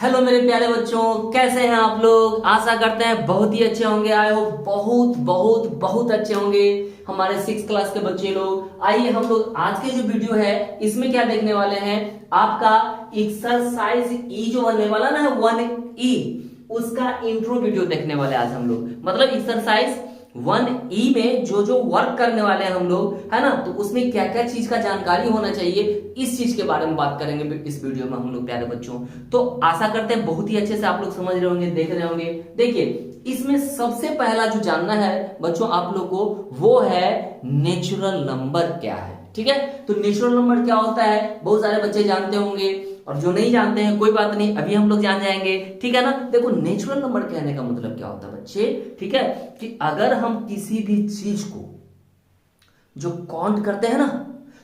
Hello मेरे प्यारे बच्चों, कैसे हैं आप लोग। आशा करते हैं बहुत ही अच्छे होंगे। आए हो बहुत बहुत बहुत अच्छे होंगे हमारे 6 क्लास के बच्चे लोग। आइए हम लोग आज के जो वीडियो है इसमें क्या देखने वाले हैं, आपका एक्सरसाइज ई जो बनने वाला ना 1E उसका इंट्रो वीडियो देखने वाले आज हम लोग। मतलब एक्सरसाइज 1E में जो जो वर्क करने वाले हैं हम लोग, है ना, तो उसमें क्या क्या चीज का जानकारी होना चाहिए इस चीज के बारे में बात करेंगे इस वीडियो में हम लोग प्यारे बच्चों। तो आशा करते हैं बहुत ही अच्छे से आप लोग समझ रहे होंगे, देख रहे होंगे। देखिए इसमें सबसे पहला जो जानना है बच्चों आप लोग को, वो है नेचुरल नंबर क्या है। ठीक है, तो नेचुरल नंबर क्या होता है बहुत सारे बच्चे जानते होंगे, और जो नहीं जानते हैं कोई बात नहीं, अभी हम लोग जान जाएंगे। ठीक है ना। देखो नेचुरल नंबर कहने का मतलब क्या होता है बच्चे, ठीक है, कि अगर हम किसी भी चीज को जो काउंट करते हैं ना,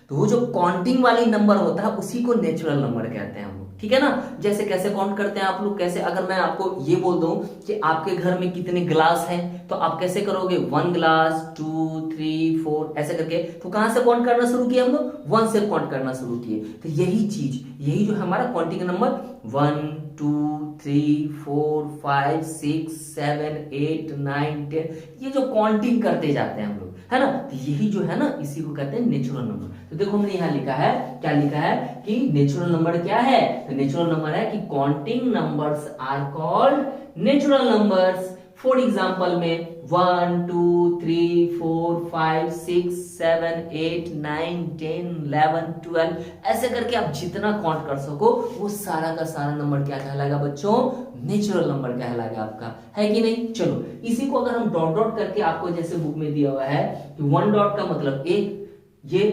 तो वो जो काउंटिंग वाली नंबर होता है उसी को नेचुरल नंबर कहते हैं हम लोग। ठीक है ना। जैसे कैसे काउंट करते हैं आप लोग, कैसे अगर मैं आपको ये बोल दूं कि आपके घर में कितने ग्लास हैं, तो आप कैसे करोगे 1 ग्लास 2 3 4 ऐसे करके। तो कहां से काउंट करना शुरू किए हम लोग, 1 से काउंट करना शुरू किए। तो यही चीज, यही जो है हमारा काउंटिंग नंबर 1 2 3 4 5 6 7 8 9 10, ये जो काउंटिंग करते जाते हैं हम लोग, है ना, तो यही जो है ना इसी को कहते हैं नेचुरल नंबर। तो देखो हमने यहाँ लिखा है, क्या लिखा है कि नेचुरल नंबर क्या है। तो नेचुरल नंबर है कि counting numbers are called natural numbers. For example में 1 2 3 4 5 6 7 8 9 10 11 12 ऐसे करके आप जितना काउंट कर सको वो सारा का सारा नंबर क्या कहलाएगा बच्चों, नेचुरल नंबर कहलाएगा आपका, है कि नहीं। चलो इसी को अगर हम डॉट डॉट करके, आपको जैसे बुक में दिया हुआ है कि 1 डॉट का मतलब 1, ये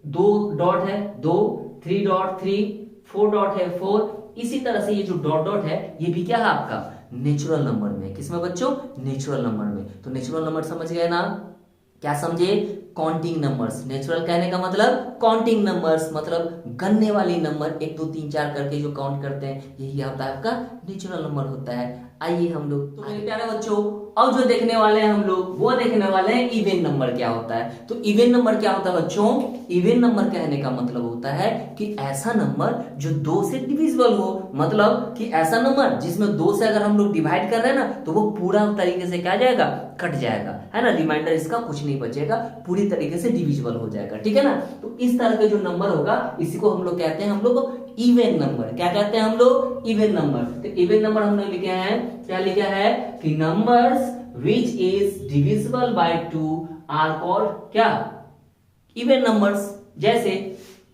2 डॉट है 2, 3 डॉट 3, 4 डॉट है 4, इसी तरह से ये जो डॉट डॉट है ये भी क्या है आपका नेचुरल नंबर में। किसमें बच्चों, नेचुरल नंबर में। तो नेचुरल नंबर समझ गए ना, क्या समझे, काउंटिंग नंबर्स। नेचुरल कहने का मतलब काउंटिंग नंबर्स, मतलब गणने वाली नंबर 1 2 3 4 करके जो काउंट करते हैं, यही होता है आपका नेचुरल नंबर होता है। आइए हम लोग, तो मेरे प्यारे बच्चों अब जो देखने वाले हैं हम लोग, वो देखने वाले हैं इवन नंबर क्या होता है। तो इवन नंबर क्या होता है बच्चों, इवन नंबर कहने का मतलब होता है कि ऐसा नंबर जो 2 से डिविजिबल हो, मतलब कि ऐसा नंबर जिसमें 2 से अगर हम लोग डिवाइड कर रहे हैं ना, तो वो पूरा तरीके से क्या जाएगा, कट जाएगा, है ना, रिमाइंडर इसका कुछ नहीं बचेगा, पूरी तरीके से डिविजिबल हो जाएगा। ठीक है ना। तो इस तरह के जो नंबर होगा इसी को हम लोग कहते हैं, हम लोग इवन नंबर। क्या कहते हैं हम लोग, इवन नंबर। तो इवन नंबर हमने लिखे हैं, क्या लिखा है कि numbers which is divisible by 2 are called क्या, इवन नंबर्स। जैसे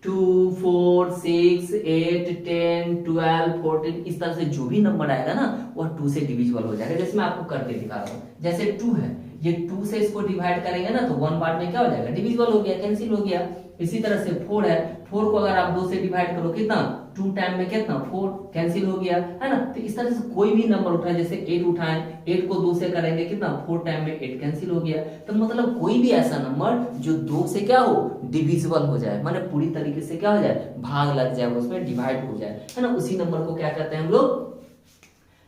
2 4 6 8 10 12 14 इस तरह से जो भी नंबर आएगा ना वह 2 से डिविजिबल हो जाएगा। जैसे मैं आपको करके दिखा रहा हूं, जैसे 2 है, ये 2 से इसको डिवाइड करेंगे ना तो 1 पार्ट में क्या हो जाएगा, डिविजिबल हो गया, कैंसिल हो गया। इसी तरह से 4 है, 4 को अगर आप 2 से डिवाइड करो कितना, 2 टाइम में कितना 4, कैंसिल हो गया, है ना। तो इस तरह से कोई भी नंबर उठाए, जैसे 8 उठाएं, 8 को 2 से करेंगे कितना, 4 टाइम में 8 कैंसिल हो गया। तो मतलब कोई भी ऐसा नंबर जो 2 से क्या हो, डिविजिबल हो जाए, माने पूरी तरीके से क्या हो जाए, भाग लग जाए, उसमें डिवाइड हो जाए, है ना, उसी नंबर को क्या कहते हैं हम लोग,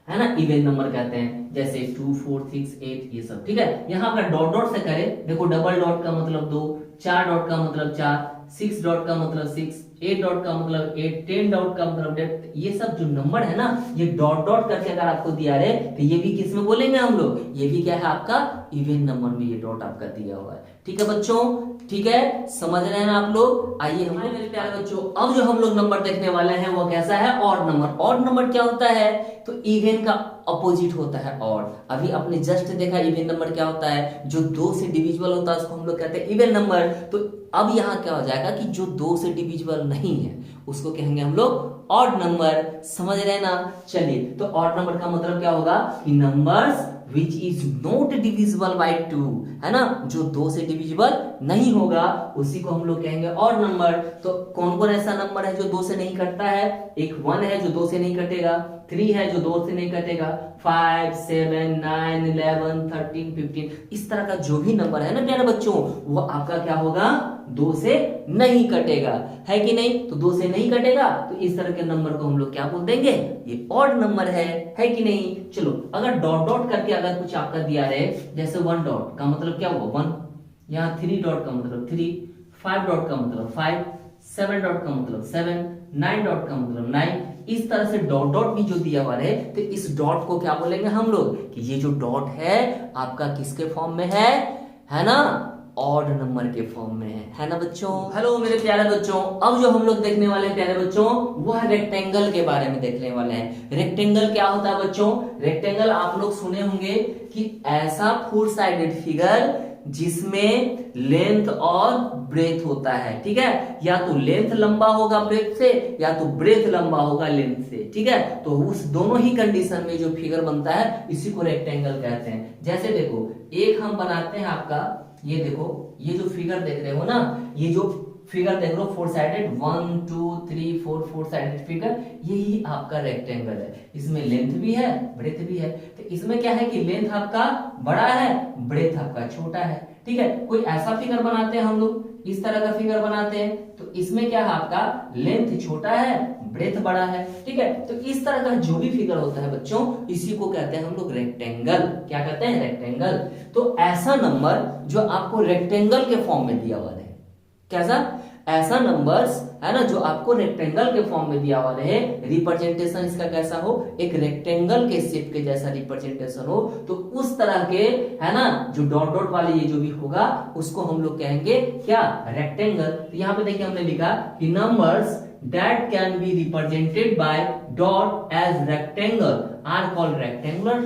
है ना, इवन नंबर कहते हैं। जैसे 2 4 6 8 ये सब। ठीक है, यहाँ अगर डॉट डॉट से करें, देखो डबल डॉट का मतलब 2, 4 डॉट का मतलब 4, 6 डॉट का मतलब 6, 8 डॉट का मतलब 8, 10 डॉट का मतलब 10, ये सब जो नंबर है ना, ये डॉट डॉट करके अगर आपको दिया रहे तो ये भी किस में बोलेंगे हम लोग, ये भी क्या है आपका इवन नंबर में, ये डॉट आपका दिया हुआ है। ठीक है बच्चों, ठीक है, समझ रहे हैं ना आप लोग। आइए हम मेरे प्यारे बच्चों अब जो हम लोग नंबर देखने वाले हैं वो कैसा है, ऑड नंबर। ऑड नंबर क्या होता है, तो इवन का अपोजिट होता है ऑड। अभी आपने जस्ट देखा इवन नंबर क्या होता है, जो 2 से डिविजिबल होता है उसको हम लोग कहते हैं इवन नंबर। तो अब यहाँ क्या हो जाएगा कि जो 2 से डिविजिबल नहीं है उसको कहेंगे हम लोग ऑड नंबर। समझ रहे हैं ना। चलिए, तो ऑड नंबर का मतलब क्या होगा कि numbers which is not divisible by 2, है ना, जो 2 से डिविजिबल नहीं होगा उसी को हम लोग कहेंगे ऑड नंबर। तो कौन कौन ऐसा नंबर है जो 2 से नहीं कटता है, एक 1 है जो 2 से नहीं कटेगा, 3 है जो 2 से नहीं कटेगा, 5 7 9 11 13 15 इस तरह का जो भी नंबर है ना प्यारे बच्चों, वो आपका क्या होगा, 2 से नहीं कटेगा, है कि नहीं। तो 2 से नहीं कटेगा तो इस तरह के नंबर को हम लोग क्या बोल देंगे, ये ऑड नंबर है कि नहीं। चलो अगर डॉट डॉट करके अगर कुछ आपका दिया रहे, जैसे 1 डॉट का मतलब क्या हुआ 1, यहाँ 3 डॉट का मतलब 3, 5 डॉट का मतलब 5, 7 डॉट का मतलब 7, 9 डॉट का मतलब 9, इस तरह से डॉट डॉट भी जो दिया हुआ है तो इस डॉट को क्या बोलेंगे हम लोग कि ये जो डॉट है आपका किसके फॉर्म में है ना, ऑड नंबर के फॉर्म में है ना बच्चों। हेलो मेरे प्यारे बच्चों, अब जो हम लोग देखने वाले हैं प्यारे बच्चों वो है रेक्टेंगल के बारे में देखने वाले हैं। रेक्टेंगल क्या होता है बच्चों? रेक्टेंगल आप लोग सुने होंगे कि ऐसा फोर साइडेड फिगर जिसमें लेंथ और ब्रेथ होता है, ठीक है, या तो लेंथ लंबा होगा ब्रेथ से या तो ब्रेथ लंबा होगा लेंथ से, ठीक है। तो उस दोनों ही कंडीशन में जो फिगर बनता है इसी को रेक्टेंगल कहते हैं। जैसे देखो एक हम बनाते हैं आपका, ये देखो ये जो फिगर देख रहे हो ना, ये जो फिगर देख लो four sided 1 2 3 4 four sided figure, यही आपका रेक्टेंगल है। इसमें लेंथ भी है ब्रेथ भी है। तो इसमें क्या है कि लेंथ आपका बड़ा है ब्रेथ आपका छोटा है, ठीक है। कोई ऐसा फिगर बनाते हैं हम लोग, इस तरह का फिगर बनाते हैं, तो इसमें क्या है आपका लेंथ छोटा है ब्रेथ बड़ा है, ठीक है। तो इस तरह का जो भी फिगर होता है बच्चों इसी को कहते हैं हम लोग रेक्टेंगल। क्या कहते हैं? रेक्टेंगल। तो ऐसा नंबर जो आपको रेक्टेंगल के फॉर्म में दिया हुआ है, कैसा? ऐसा नंबर्स है ना जो आपको रेक्टेंगल के फॉर्म में दिया हुआ रहे, रिप्रेजेंटेशन इसका कैसा हो, एक रेक्टेंगल के शेप के जैसा रिप्रेजेंटेशन हो, तो उस तरह के है ना जो डॉट डॉट वाले ये जो भी होगा उसको हम लोग कहेंगे क्या? रेक्टेंगल। तो यहाँ पे देखिए हमने लिखा कि numbers that can be represented by dot as rectangle are called rectangular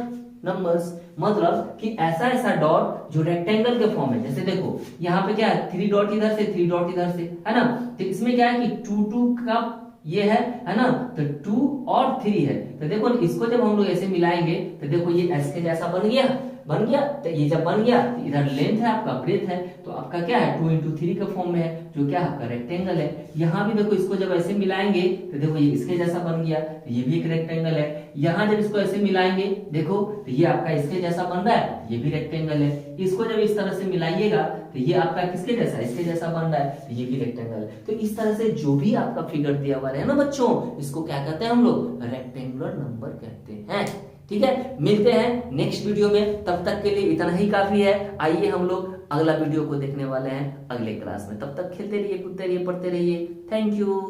numbers। मतलब कि ऐसा डॉट जो रेक्टेंगल के फॉर्म है, जैसे देखो यहाँ पे क्या है 3 डॉट इधर से 3 डॉट इधर से, है ना। तो इसमें क्या है कि 2 2 का ये है ना, तो 2 और 3 है। तो देखो इसको जब हम लोग ऐसे मिलाएंगे तो देखो ये ऐसे के जैसा बन गया। तो ये जब बन गया तो इधर लेंथ है आपका ब्रेथ है, तो आपका क्या है 2 into 3 के फॉर्म में है जो क्या आपका रेक्टेंगल है। यहाँ भी देखो इसको जब ऐसे मिलाएंगे तो देखो ये इसके जैसा बन गया, तो ये भी एक रेक्टेंगल है। यहाँ जब इसको ऐसे मिलाएंगे देखो तो ये आपका इसके जैसा बन रहा है, ये भी रेक्टेंगल है। इसको जब इस तरह से मिलाइएगा तो ये आपका किसके जैसा, इसके जैसा बन रहा है, तो ये भी रेक्टेंगल है। तो इस तरह से जो भी आपका फिगर दिया हुआ है ना बच्चों, इसको क्या कहते हैं हम लोग? रेक्टेंगुलर नंबर कहते हैं, ठीक है। मिलते हैं नेक्स्ट वीडियो में, तब तक के लिए इतना ही काफी है। आइए हम लोग अगला वीडियो को देखने वाले हैं अगले क्लास में। तब तक खेलते रहिए, कूदते रहिए, पढ़ते रहिए। Thank you.